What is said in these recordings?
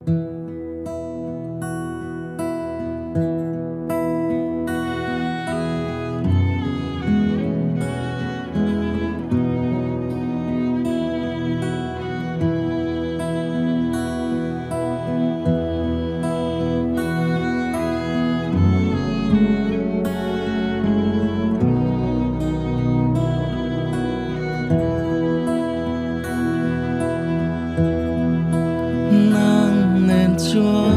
nàng nên chúa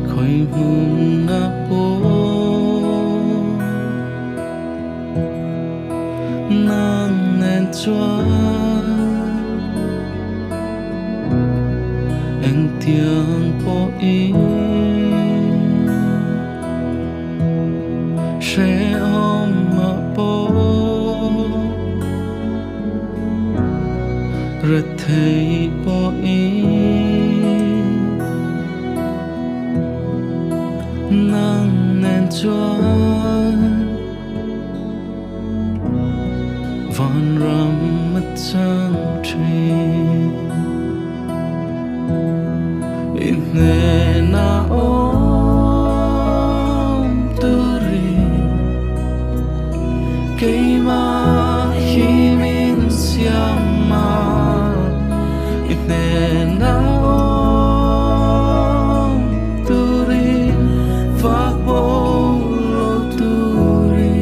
khói hương na bố nàng nên chúa anh tiếng bố ý sẽ ôm mà bố rất thấy bố ý nàng nên chúa von ram mất sang trì in nghe na ôm turi cây ma khi min siam ma in nghe na ôm turi phát bố lô turi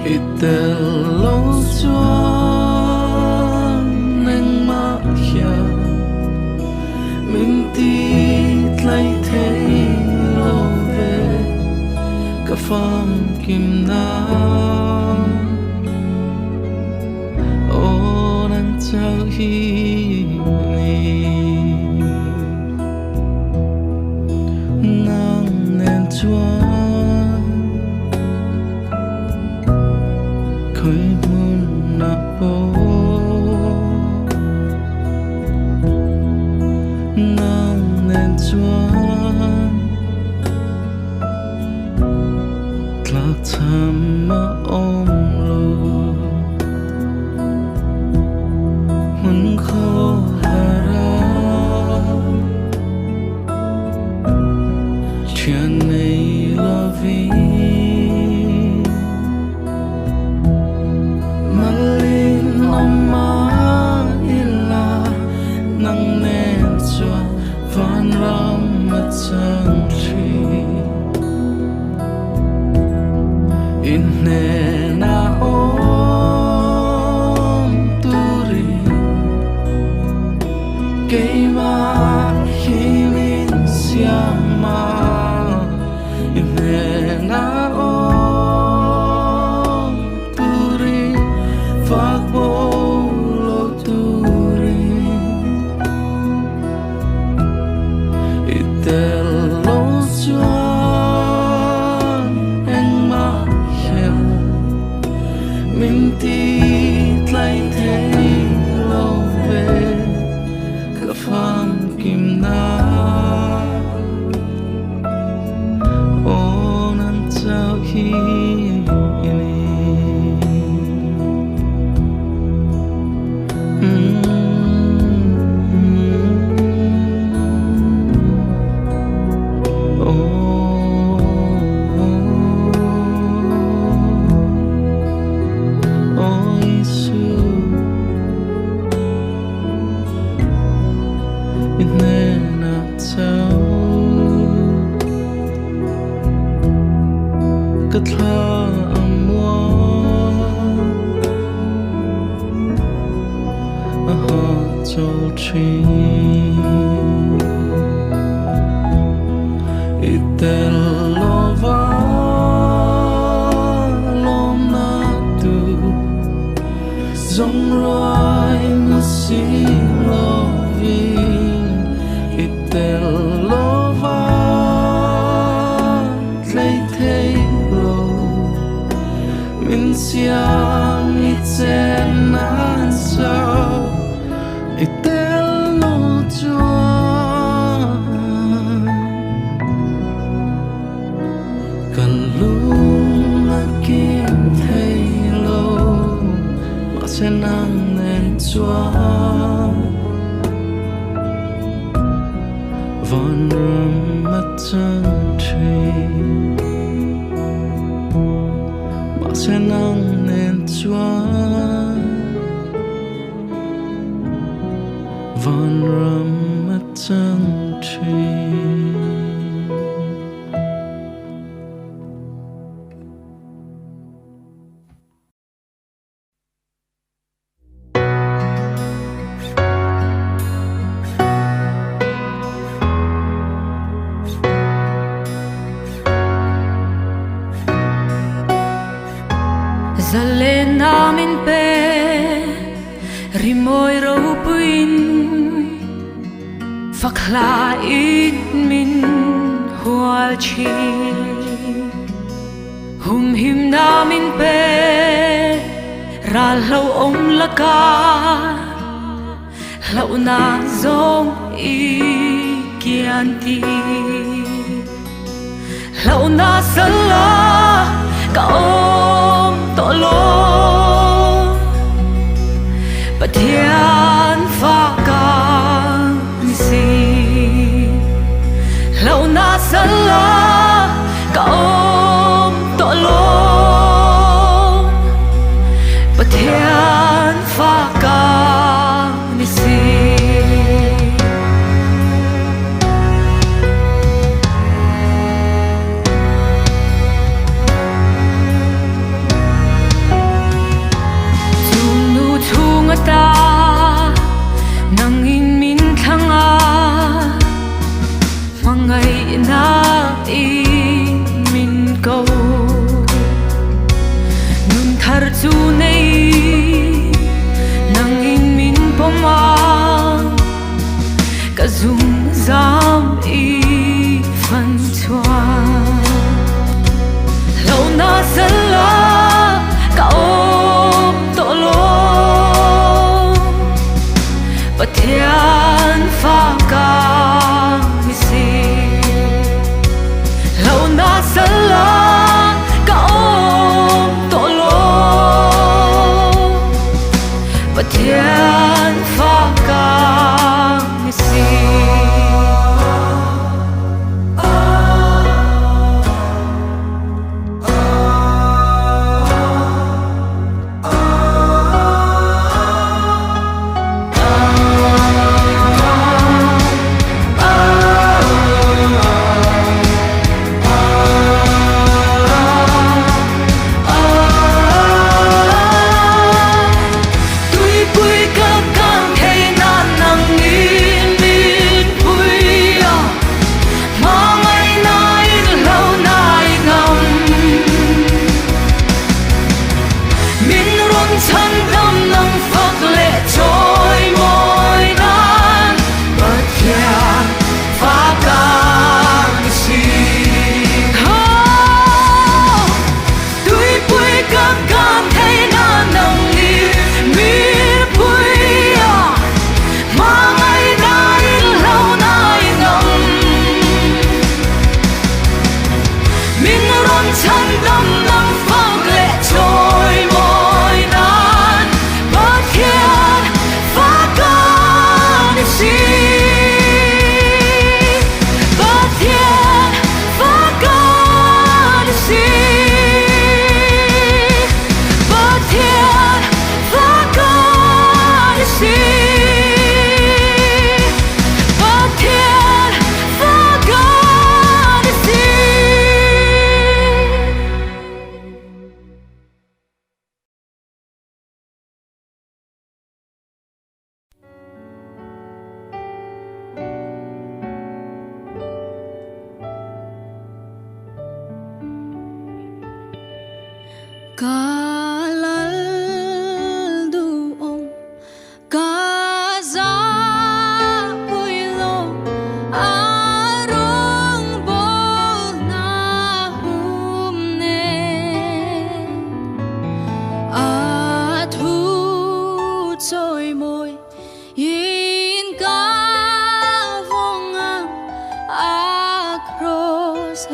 itel lâu chuan neng ma khia mình tít lại thấy lâu về cả pham kim na ô nàng chào hi ni nàng nên chuan khơi muôn na bố nàng nên chuan lạc tham mà ôm lù muốn khô hà ra chuyện này lo vì malin om ma illa nang nên chuan van ram mất sang trì in nè na ôm turi cây ma khi min siam ma in nè na ôm turi phát bố lô turi itel lâu chuan anh ma mình tít lại thấy lâu về cả pham kim na ô nàng chào hi ni cất thơ âm mua họ châu trí itel lo va lo na tu dòng loài mà xí lo vi itel lo va lấy thế mình siang ít sen nan sao itel lo chuan cần lúc mà kim thấy lâu mà sẽ nắng nên chúa von rơm mắt chân trì mà sẽ nắng nên chúa von rơm mắt chân trì. Giờ lên namin pe rimoy rau puin fakla it min hual chi hum him namin pe ra lâu ông la ca lâu na zong i kian ti lâu na sala ka om to lo Patian pha ca ni si lâu na sala ka om to lo Patian pha ca ni si. Ta nang in min thanga mangai na in min ko nun thar chu nei nang in min poma ka zum zam i phan chua lâu na sala ka om to lo Patian pha ca ni si lâu na sala ka om to lo Patian pha ca ni si.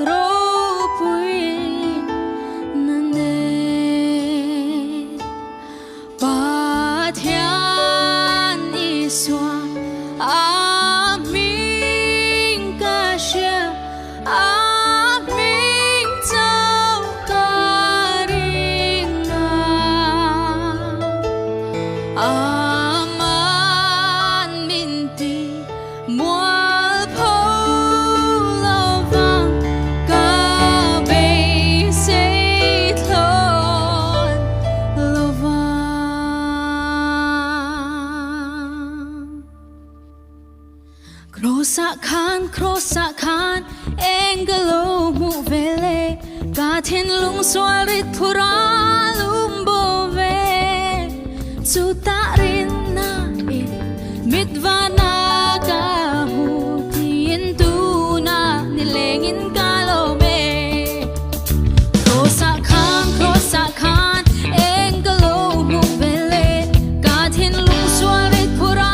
Ro pui na ne Krusakan, krosakan, engelo mu vele, gatin lung swarit pura lumbove, sutarin na it, mitvana kamu, tientu na nilengin kalome. Krosakan, krosakan, engelo mu vele, gatin lung swarit pura.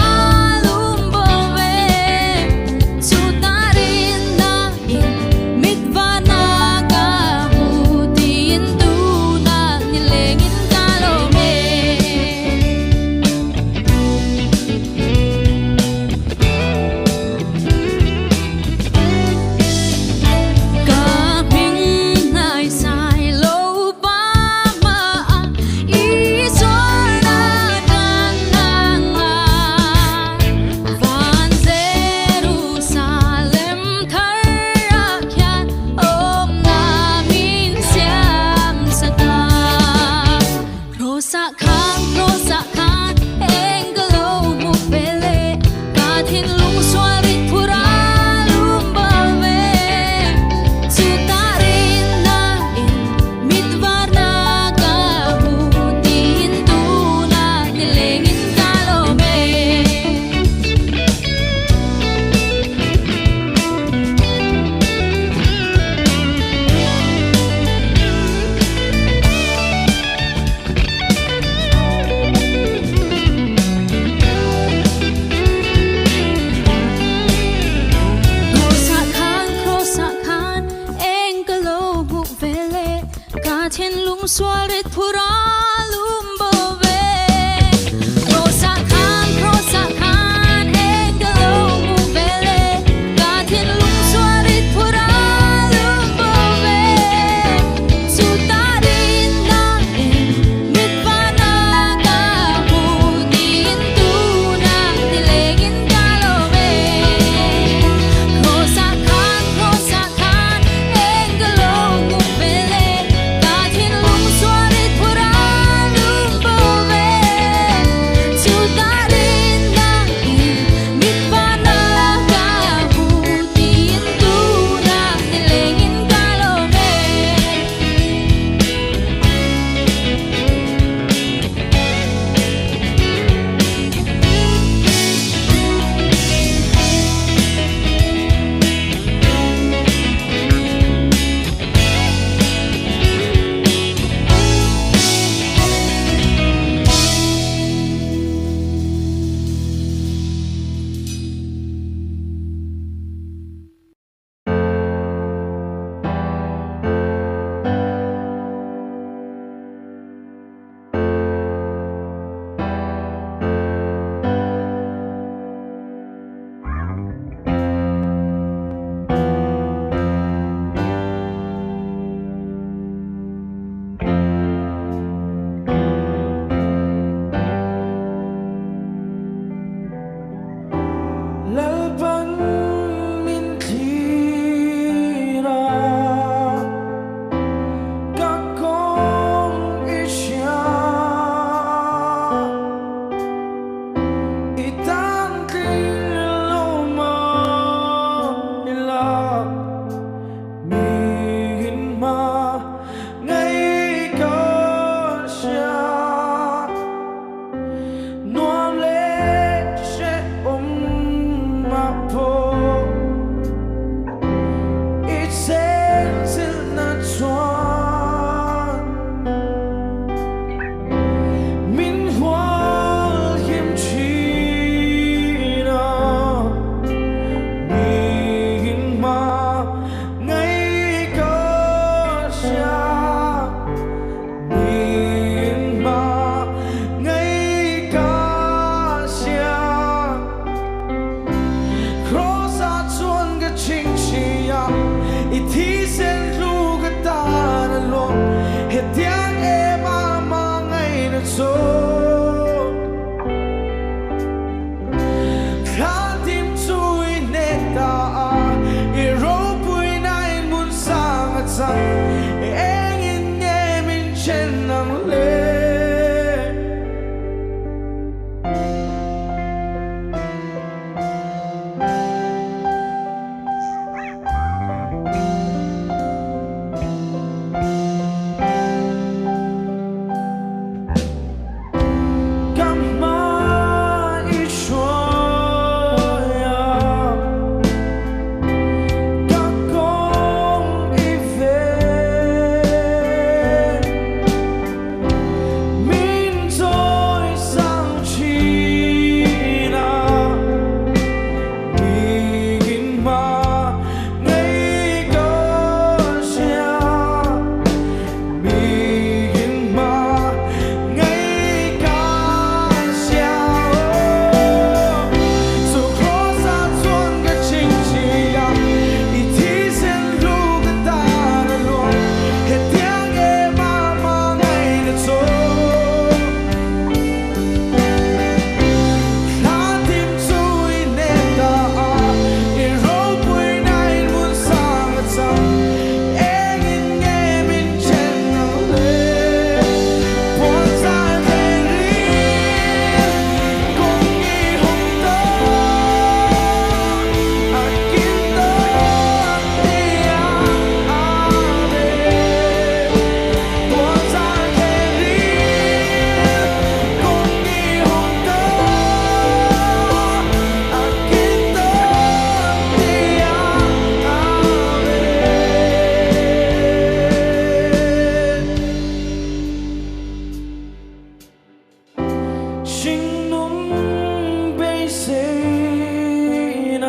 情浓被谁拿？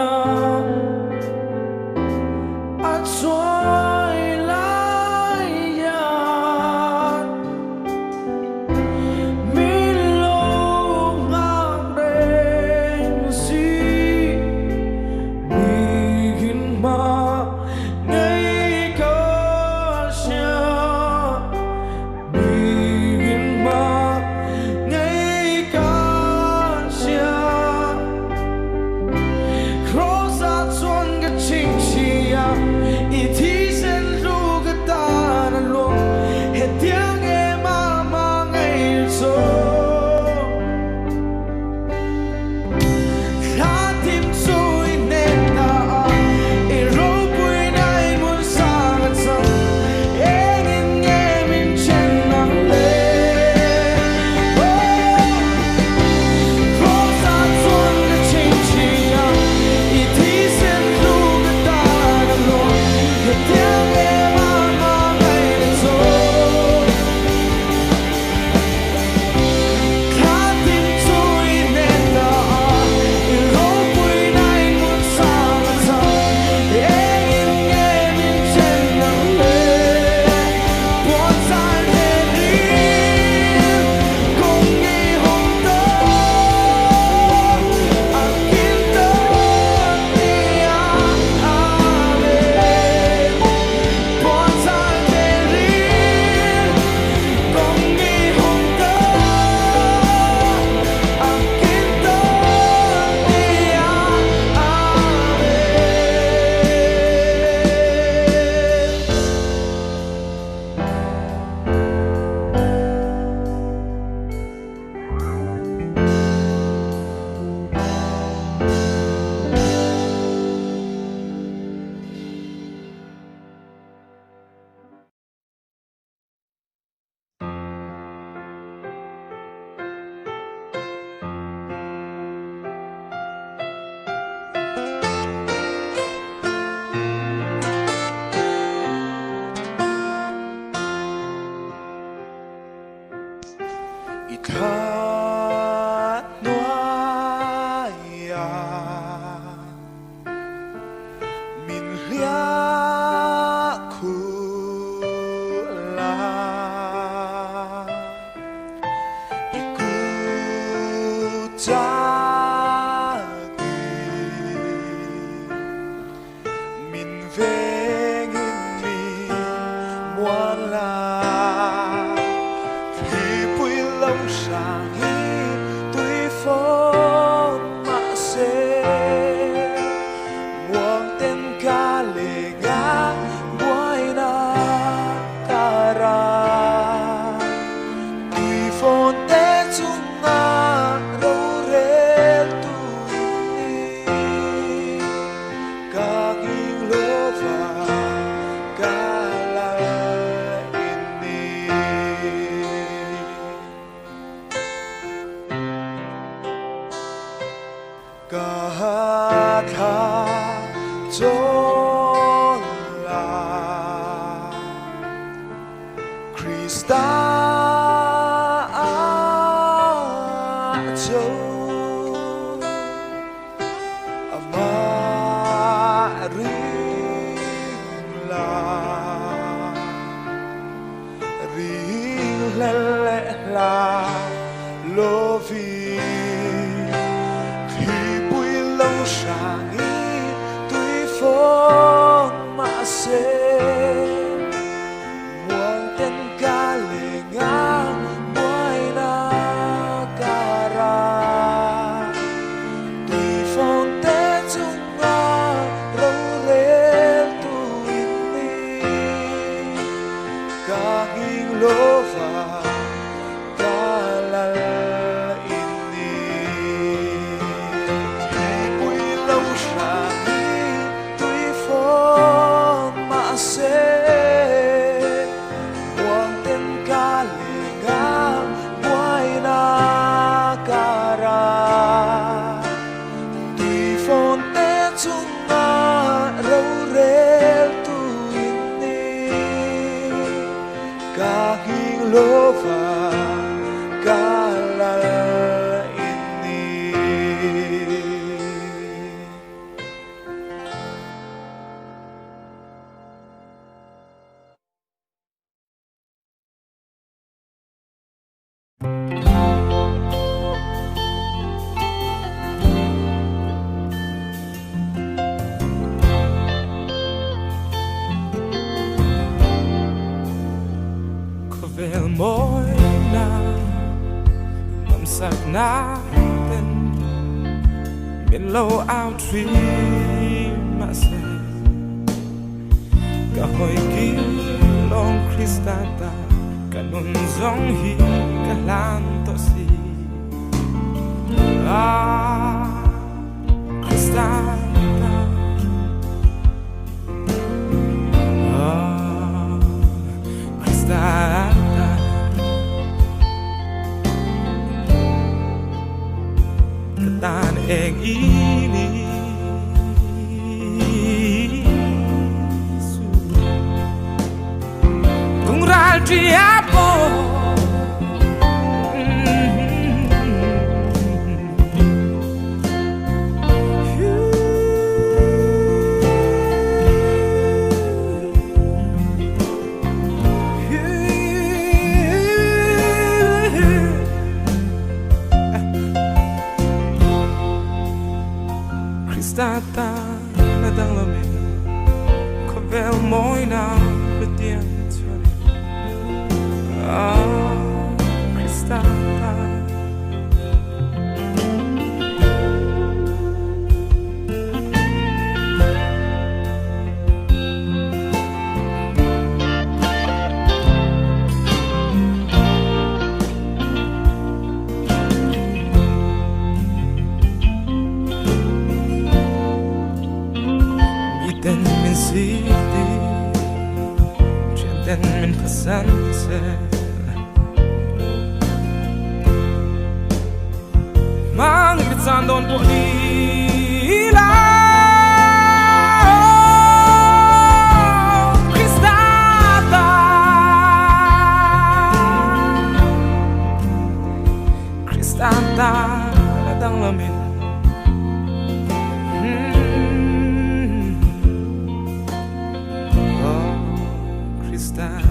啊，再来呀！迷路ngạc đèn xi nhìn mà ngay cả xa nhìn mà ngay cả xa crossa chuan cái chính chia i thi sen ru cái ta na luôn hết tiếng em mà ngay rồi khá tim tôi nên ta i râu bụi này muốn xa gần sông em in nghe mình trên nắng lên crossa chuan cái chính chia i thi sen ru cái ta na luôn hết tiếng em mà ngay rồi khá tim tôi nên ta i râu bụi này muốn xa gần sông em in nghe mình trên nắng lên buồn dài để đi cùng ngày hôm đó akin tới đi lên buồn dài để đi cùng ngày hôm đó akin tới đi i khát noa ya min lia khula i ku cha min veng in mi muan la lòng sáng tuy phố mà sẽ muang tên ca lệ ngã ngoài na ca ra tuy phố tế chung ngã râu rê tu ni ca kinh lô và ca la ini Kata Jola Krista Jo Amarilla Ring la Lovi sáng tuy phố mà sẽ muang tên ca lệ ngang ngoài na ca ra tuy phố tế chung ngã râu rê tu in đi ca nghinh lô và ca la in đi natin Minlow out mase Kahoy kilong kristata Kanunzong hi kalanto si Kristata Kristata Katan eng ini Kung raldiapo Kristata na dang lamin Ko vel mooi na betien Kristata Den min city Den min presence Mangit sandon po nila Kristata Kristata Nadang lamin Kristata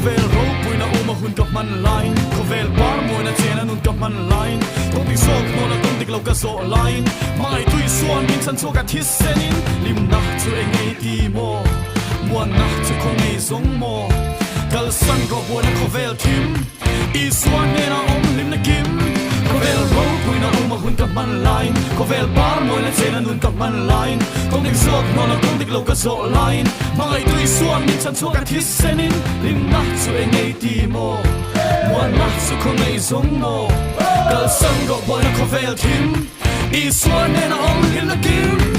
vel ro pui na uma hun kap man line ko vel bar mo na chena nun kap man line tong dik sok mo na tong dik lo ka zo line mai tui suan min chan so ka this senin lim na chu eng ei ti mo muan na chu khong ei zong mo kal san ro bo na ko vel tim I suan ne na om lim na kim ko vel ro pui na uma hun kap man line ko vel bar mo na chena nun kap man line tong dik sok mo na tong dik lo ka zo line mai tui suan min chan so ka this senin lim na chu eng ei ti mo muan na chu khong ei zong mo kal san ro bo na ko vel tim I suan ne na om lim na kim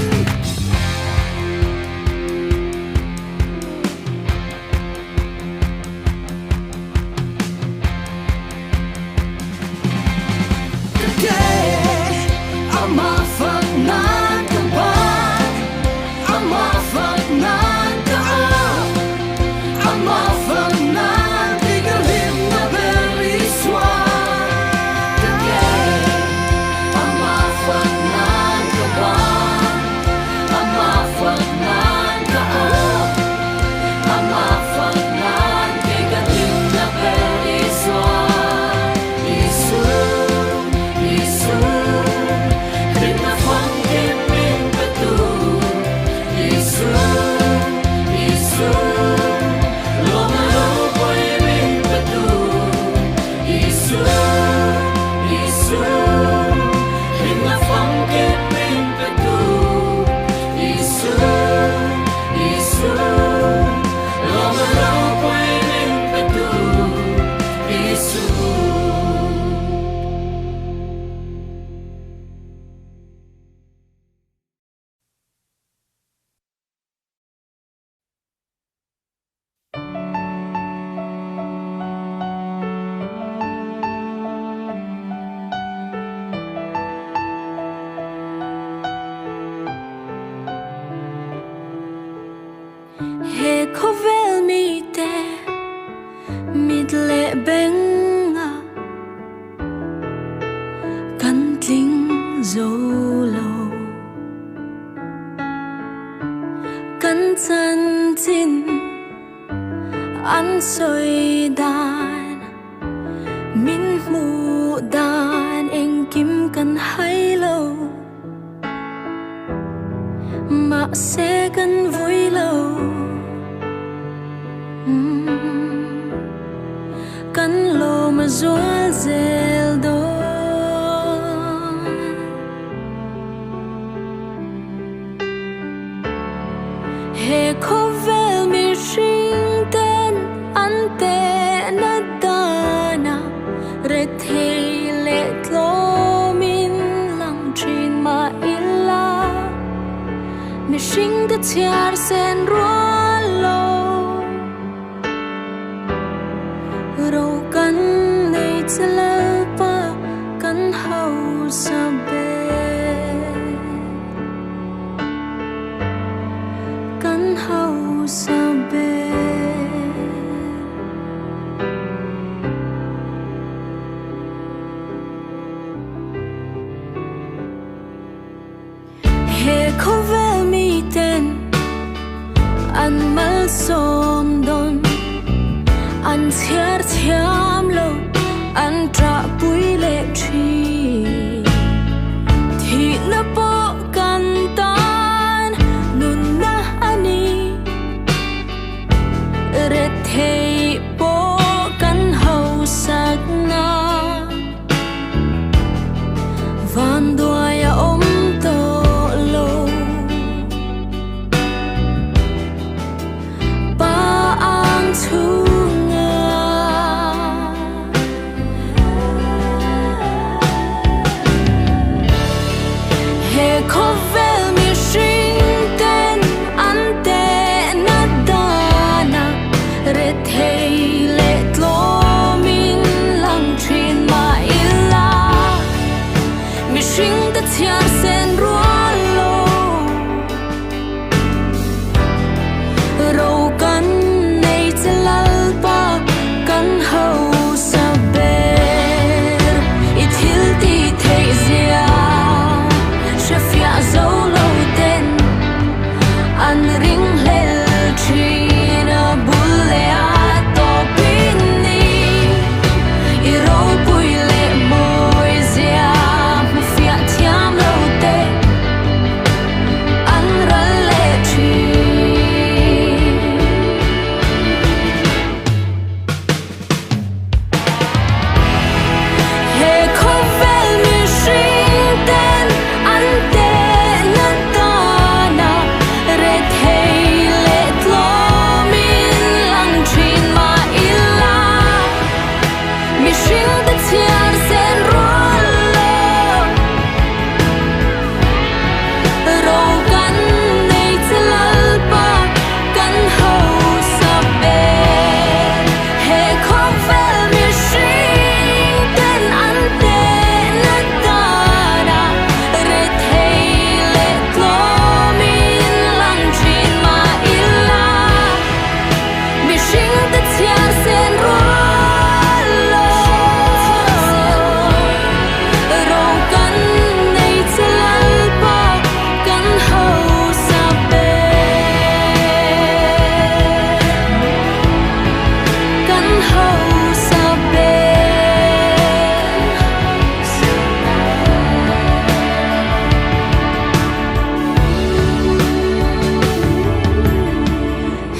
hầu sa bên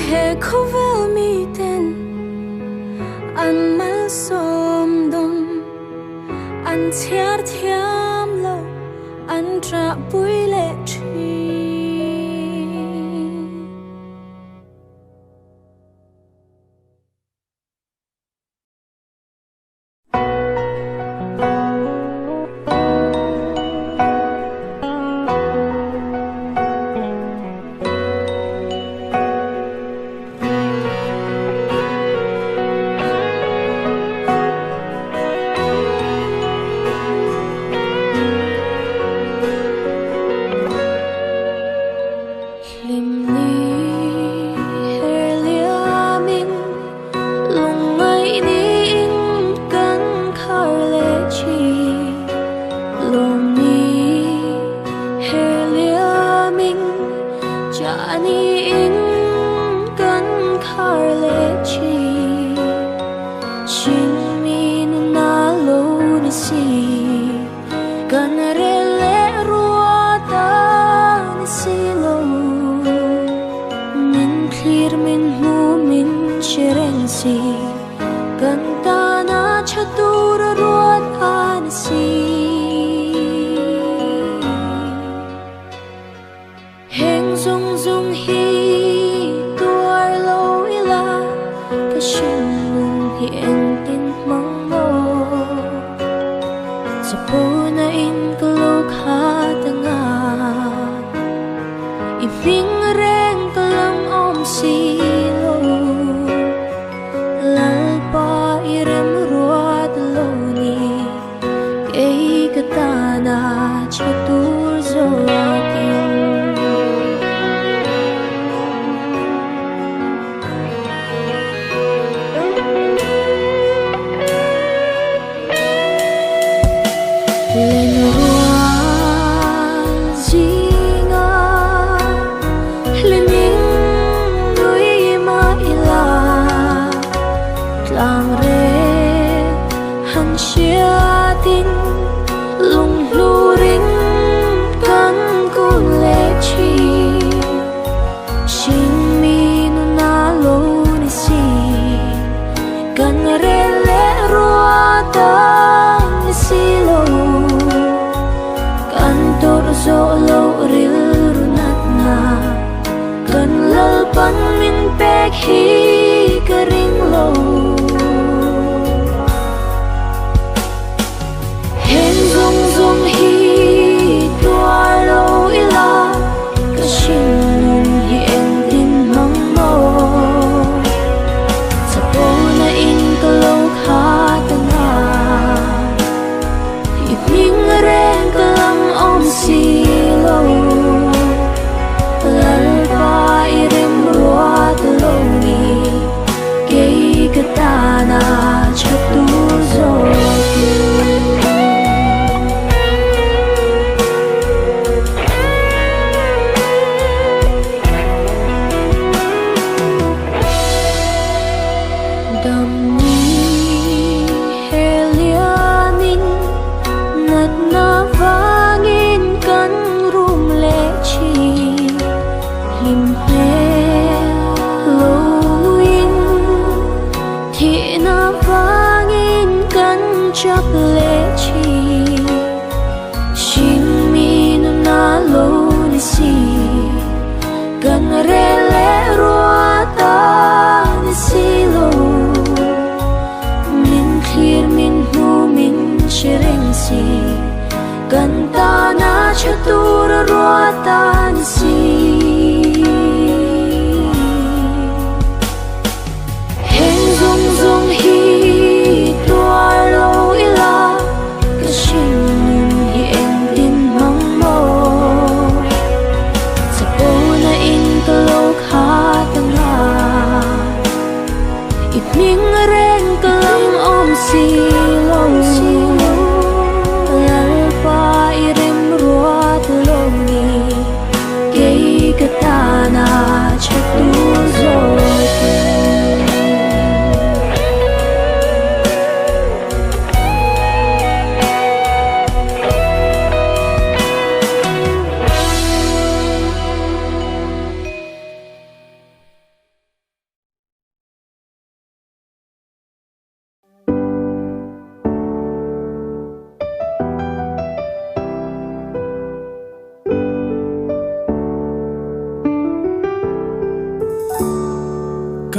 he khâu vơ mi tên an mal som dom an thiar thiam lo an tra bui lệ tri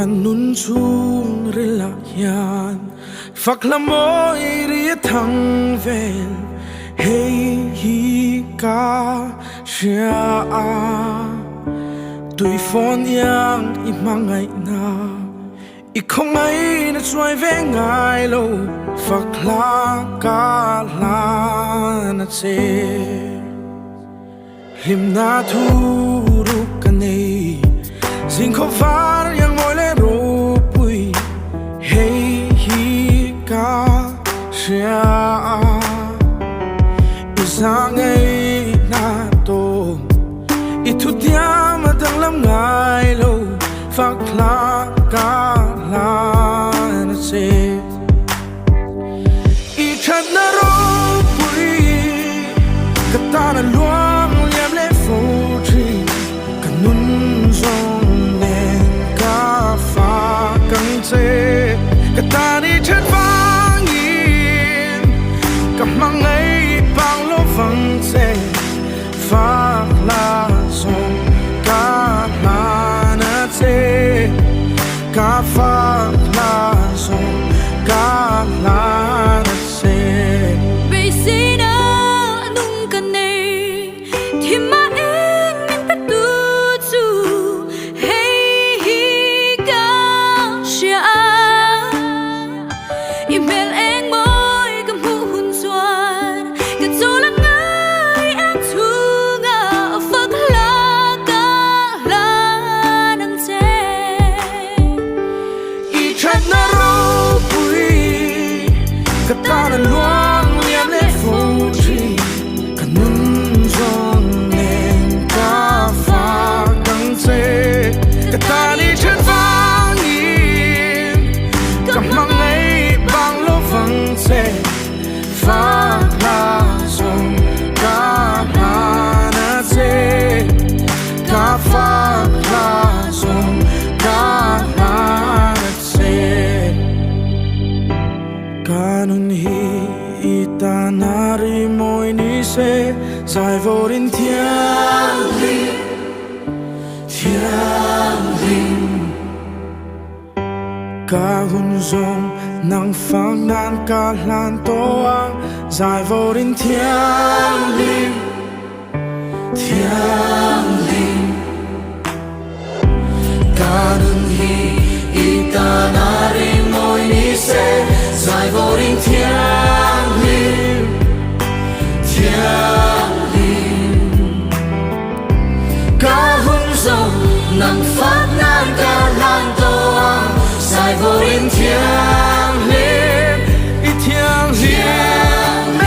kan nun chung rila yan faklamoy ri thang vel hey hi ka shia tui phone yang imangai na I không ai đã xoay về ngài lâu phật la ca la na che lim na thu ru ka nei zing kho var yang ngồi le ro pui hey hi ka shia isang ai na to I thu dia ma dang lam ngài lâu phật la ca la na se I chat na ro pui ka ta na luang liam le fo tri ka nun zong nen ka fa kang se ka ta ni chat vang in ka mang ai bang lo vang se fa la song ka la na se ka fa la song ka la na se bây giờ na nung ka nei thì ma en min ta tu chu hey hi ka sha email en moi ka mu hun suan ka zo la ngai an thu nga phak la ka la nang che I chat na ro pui ka ta na luang liam le fo tri ka nun zong nen ka fa kang se ka ta ni chat vang in ka mang ai bang lo vang se fa la song ka la na se ka fa la song ka la na se kanun hi itanari moi ni se sai vorin thiang lim ka hun zong nang phang nan ka lan to ang sai vorin thiang lim kanun hi itanari moi ni se sai vorin thiang lim ka hun zong nang phát nan ka lan to ang sai vorin thiang lim I thiang lim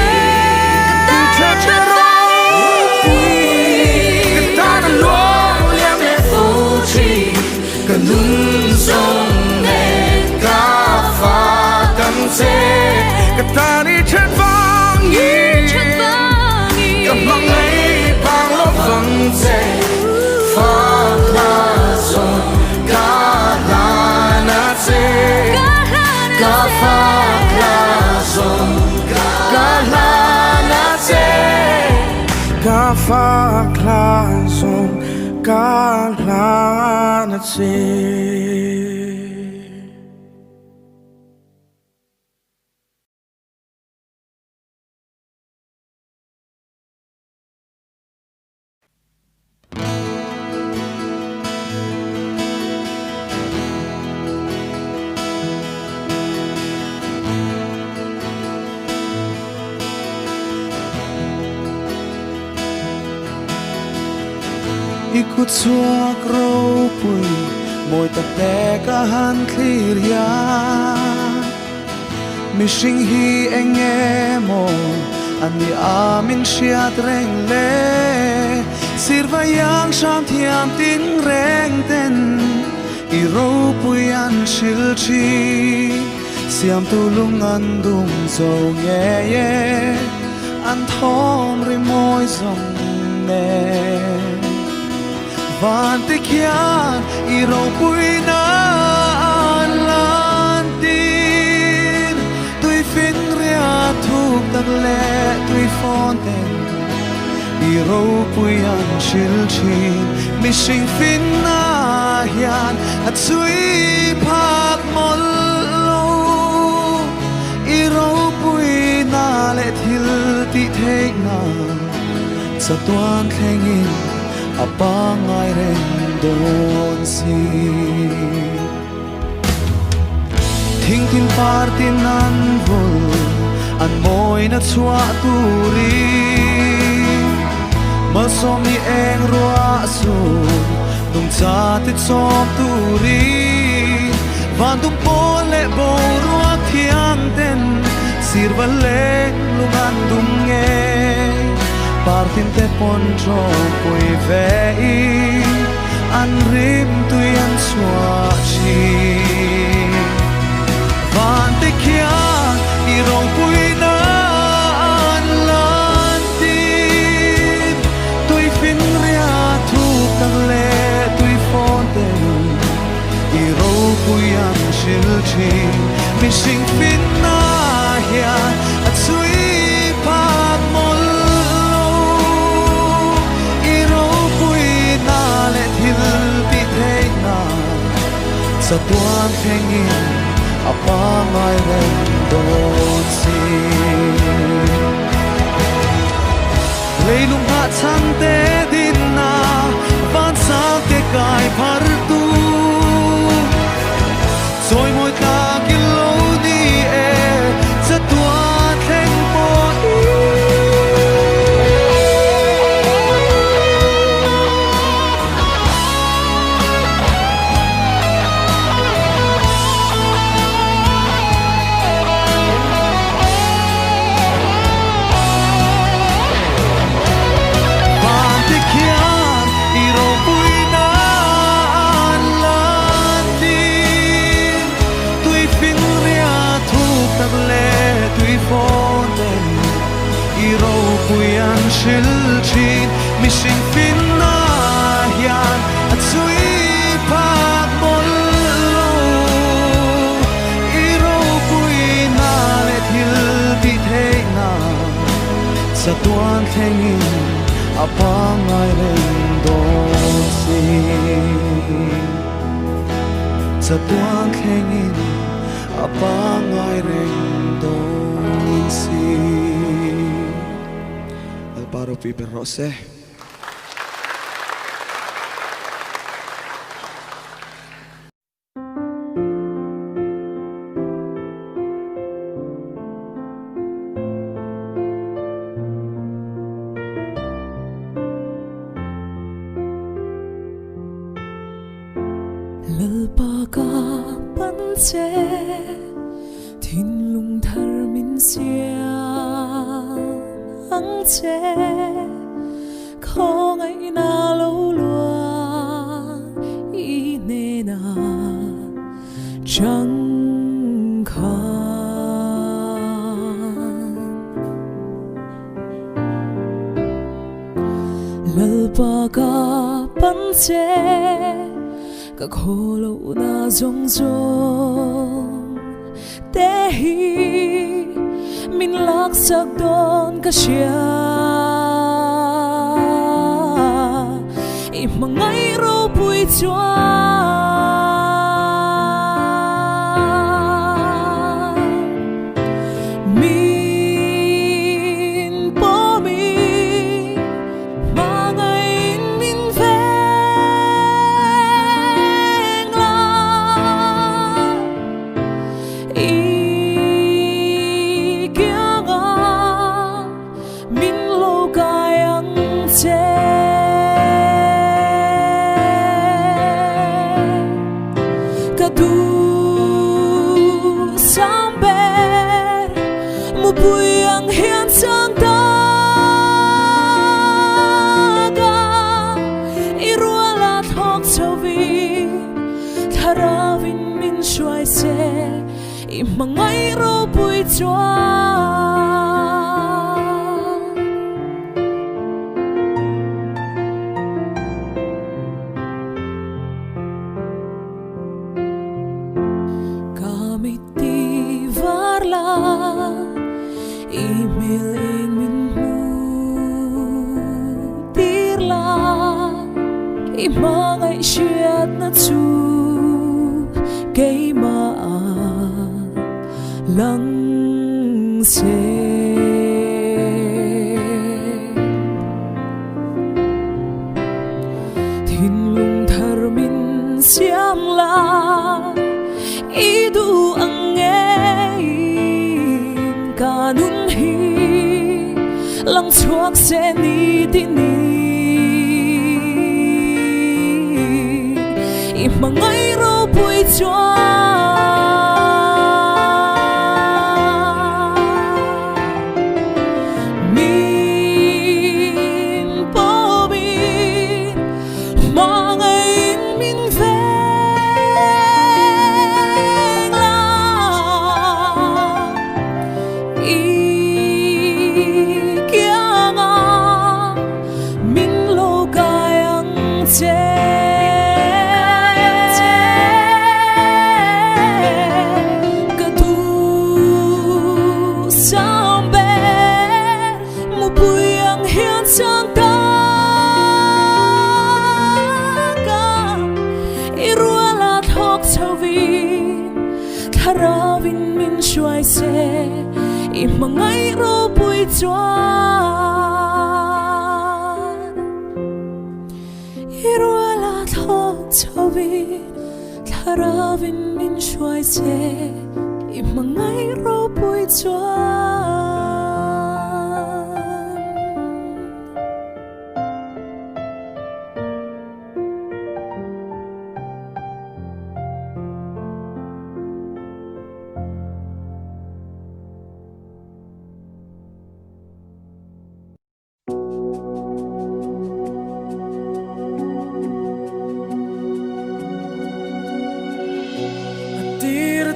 ta cha ro pui ka ta na luang liam le fo tri ka nun zong nen ka fa kang se ka ta ni chat vang in ka mang ai bang lo vang se fa la song ka la na se ka fa la song ka la na se ka fa la song ka la na se Ikut suak ro pui moi ta te ka han clear ya mishing hi engemo ani amin shiat reng le sirva yang sham thiam tin reng ten I ro pui an shil chi siam tu lung an dum zo nge ye an thom ri moi zong ne van te kian I ro pui na an lan tin tui fin ria thuk tak le tui fonten I ro pui an shil chin mi sing fin na hian a chui phak mol lo i ro pui na le thil ti thei na sa tuan thlengin a pa ngai ren don si thing tin par tin an vol an moi na chua turi ma som ni eng rua su nung cha ti chom turi van tum pol le bo rua thiang ten sir va leng lung an dum nge par tin te pon tro poi ve i an rim tu yan chua chi van te kia i rong pui na an lan tin tui fin ria thu tang le tui fon te i ro pui an shil chi mi sing fin na hian a chui phak mol lo i ro pui na le thil ti thei na sa tuan thengin a pa ngai ren don si leilung ha chang te din na van sang te kai phar tu soi moi ta ki lo ni e sa tua theng po shil chin mi sing fin na hian a chui phak mol lo i ro pui na le thil ti thei na sa tuan thengin a pa ngai ren don si sa tuan thengin a pa ngai ren don si Alvaro Piper Rose. Lalpa panche thin lung thar min sia ang che khong ai na lo lua i ne na chang khan lalpa ka panche ka kholo na zong zong te hi min lak sak don ka sia i mangai ro pui chua min po mi mangai min ve la i Puyang hian sang ta ga irua thok chovi tharavin min shuai se i mangai ro pui chua kamiti varla email in min mu tirla i mangai shiat na chu cây mà lắng se thiên lung thar min siang la idu ang kanun hi lang chuak se ni ti ni i mangai ro pui chua min po min mangai min ve la i kia nga min lo kayang che chẳng ta cả irua la thok chau vi thara vin min shuai se i mangai ro pui chuan irua la thok chau vi thara vin min shuai se i mangai ro pui chuan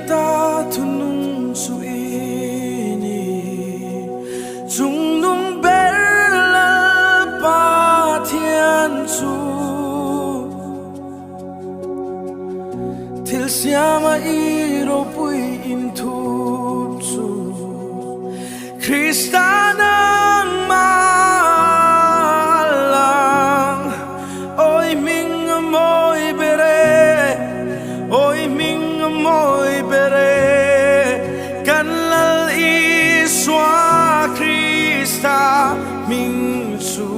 ta thunung su ini chung nung bella pa thiên su til siama iro pui in thu su Kristanang malang oi ming moi bere oi ming moi bere kanlal iswa Krista ming su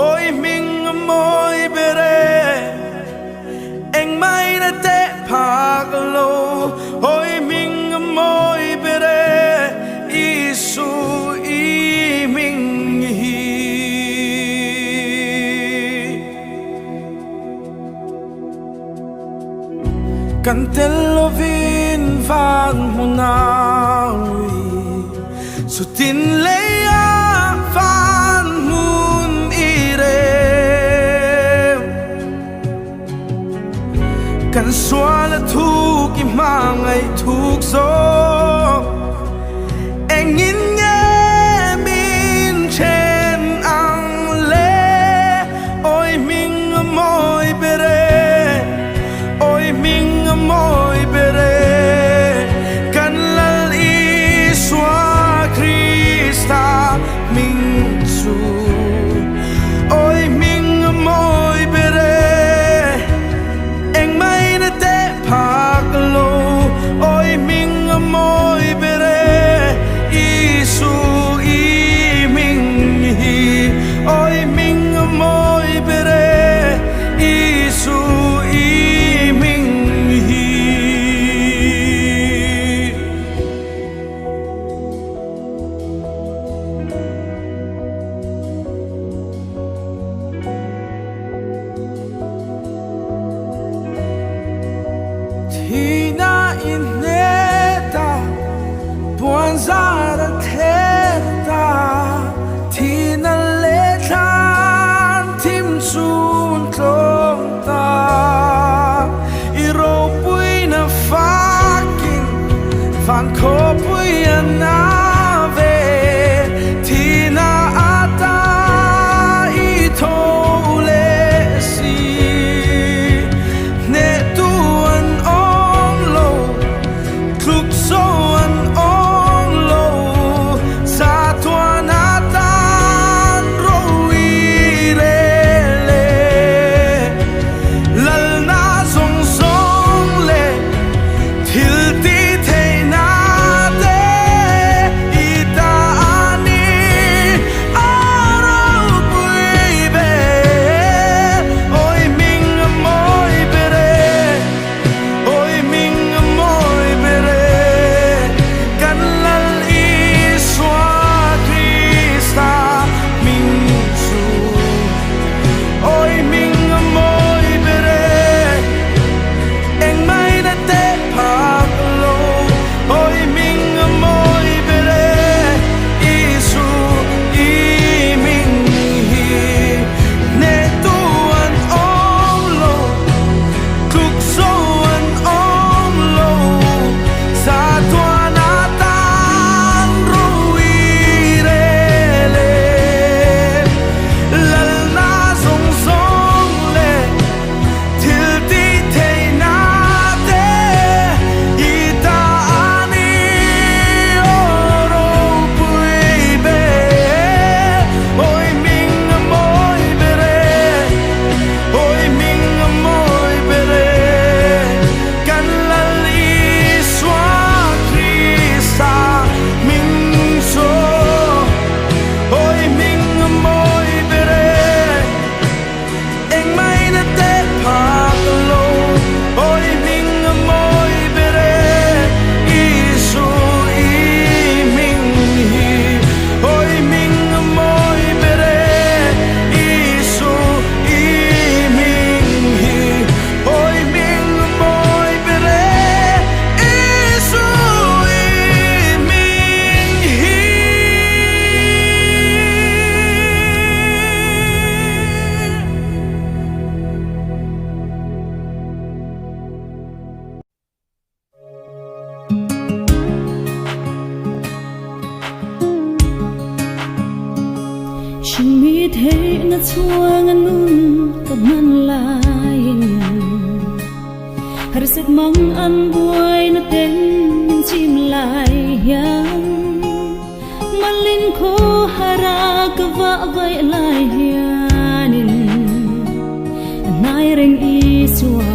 oi ming moi bere eng mai na te phaglo oi ming moi bere isu i ming hi Cantelo vin vang munawi sutin leya van mun ire kan swala thuk i mangai thuk so engin nge min chen ang le oi ming moi bere oi ming moi bere kanlal iswa Krista ming su oi ming moi bere eng mai na te phaglo oi ming moi bere isu i ming hi oi ming moi bere isu i ming hi Tina ineta buanzara theta Tina lethan tim sun tlong ta iro pui na fucking van ko pui na ve Tina ata i to le si ne tu an ong lo kluk so an ong lo sa tuan atan ro i le le na chuang anun kaman lain harset mang an buai na ten chim lai hiang malin ko hara kawa vai lai hianin anai reng iswa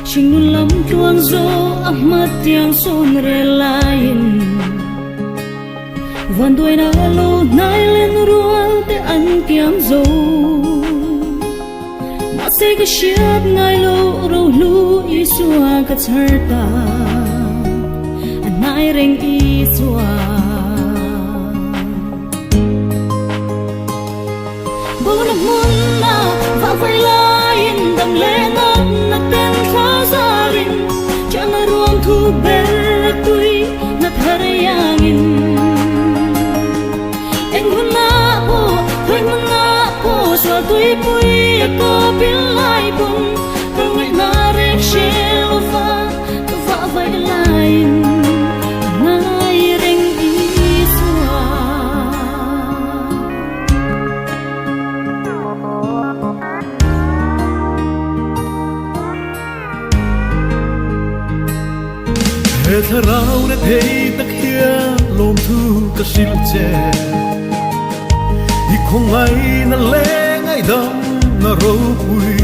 Shingun lam tuang zo ahmat yang son re lain Van đuôi na lo nai lên rual te an kiam zo Ma se ka shiat ngai lo ro lu isua ka charta Anai reng isua Bona mun na va vai lain dam le na ten khazarin Chana ruam thu ber tui na tharayangin Eng huna po, hoy mga po Swa tui pui ako pilay pun Kangay na rin shilofa Kava vai lain Nai ring iswa He tharau na thei tak hia lom thu ka sil che I khong ai na le ngai dam na ro pui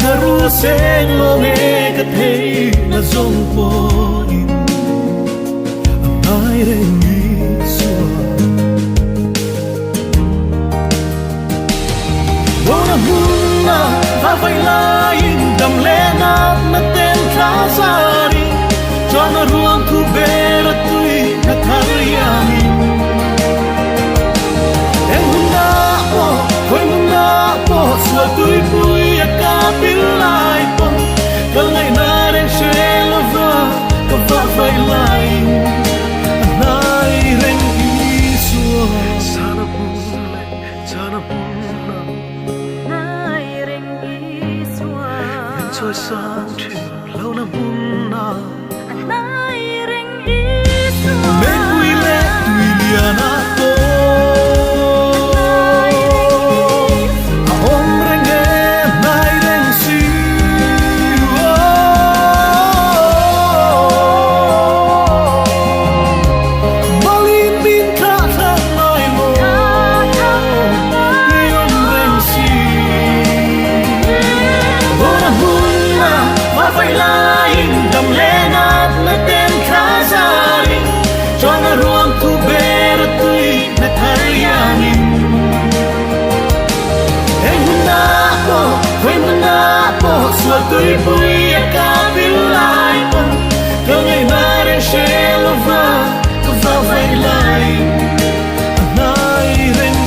Na ru seng lo me ka thei na zong po in Ai reng I sua Bona huna va vai lain dam le na ten khazari Chana ruam thu ber tui na tharayangin Em huna po, hoy muna po Swa tui pui ka pilay po Kalay na rin shelova Ka va vai lain Anai ren isua Sana punlay, sana punlay Nai ring iswa Choi sang chim lâu na bunna Nai ring iswa Men quy le tui liana to Om reng e nai reng si Malin min ka thang nai mo Yon reng si Bona hunna va vai lain dam le na ten khazari Chana ruam thu ber tui na tharayangin Em huna po, hoy muna po Swa tui pui ka pilay po Kalay na rin shelova Ka va vai lain Anai ren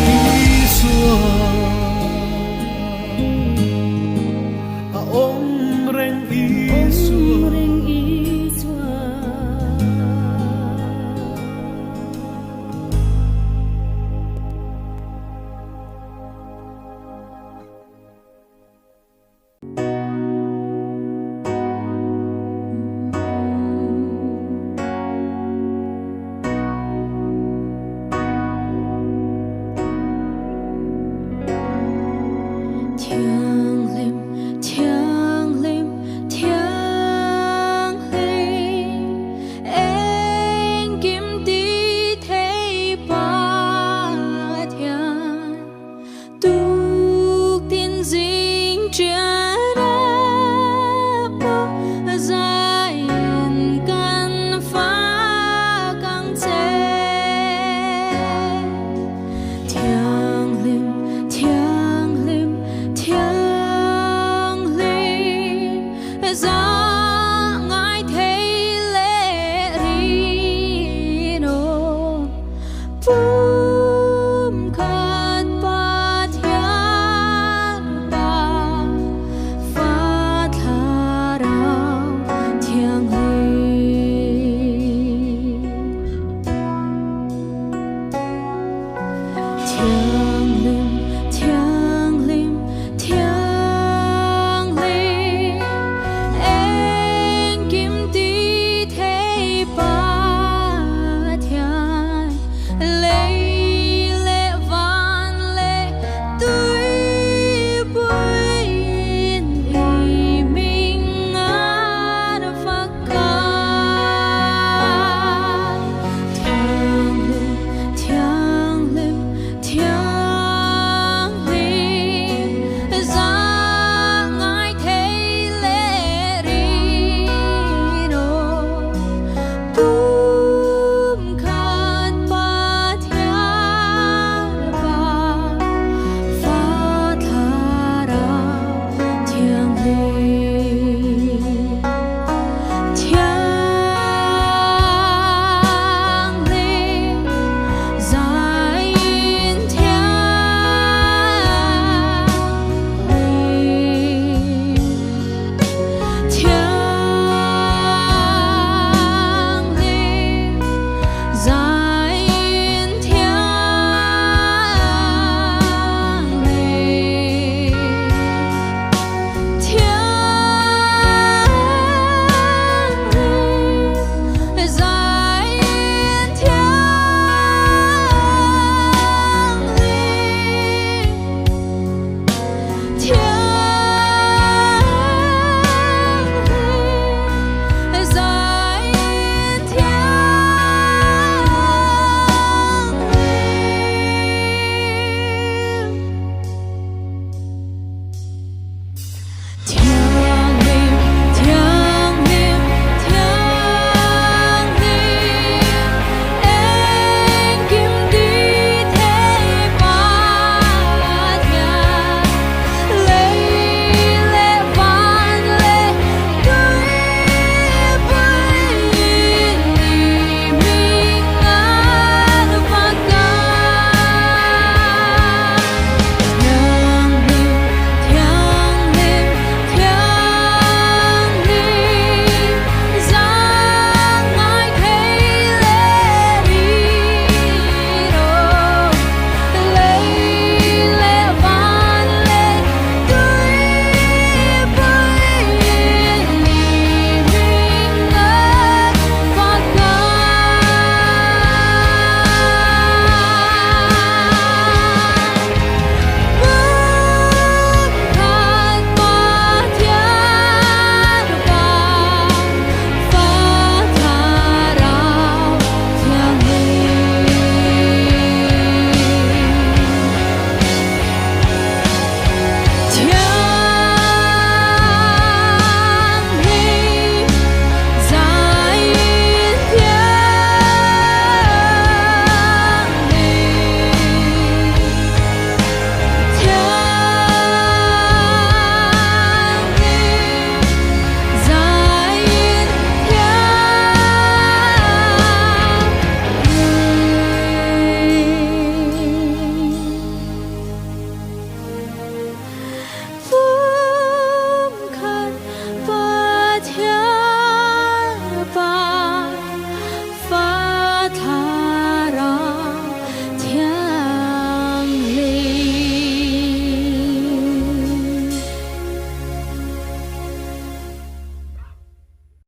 isua Om reng isua ring iswa Thiên